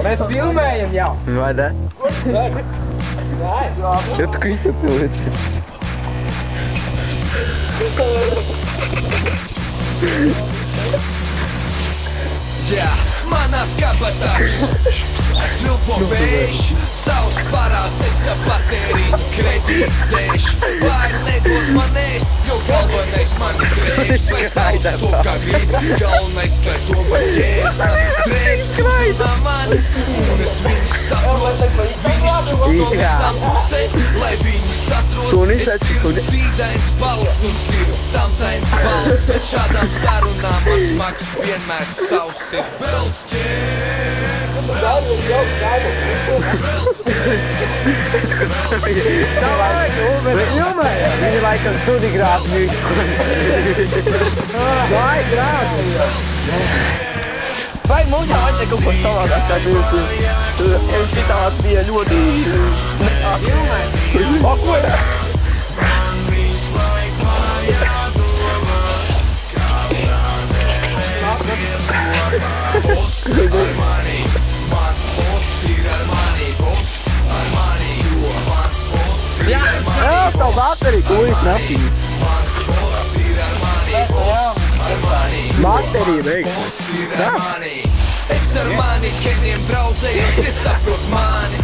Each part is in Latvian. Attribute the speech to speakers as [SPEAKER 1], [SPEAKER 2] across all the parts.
[SPEAKER 1] Mēs filmējam jau.
[SPEAKER 2] Vai ne? Ja tu krīt atpūliet.
[SPEAKER 3] Jā, manās kabatās svilpo vējš, savs parāds, es ar patēriju kredītzēš. Vairs nedod man ēst, jo galvenais mani drēbs, vai savs to kā grib, galvenais, lai to var ģēt. Drēbs uzrunā mani, un es viņus saprotu, viņus čūs no visām pusēm, lai viņus atrod. Es ir zīdains balss un ir samtains balss, šādām sarunām man smags vienmēr savs ir velts ķēr.
[SPEAKER 2] Viņi laikam sudi grāb mīk. Vai grāb? Vai mums jau vajadzēja kaut ko savādāk kā jūs? Es šitās bija ļoti... O, ko ir? Jā, tavu bateriju, ko ir knapīgi? Baterija, veiks.
[SPEAKER 3] Es ar manikeniem draudzējos, nesaprot mani.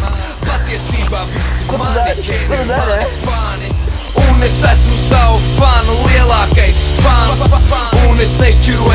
[SPEAKER 3] Patiesībā visi manikeni mani fani. Un es esmu savu fanu lielākais fans. Un es nešķiroju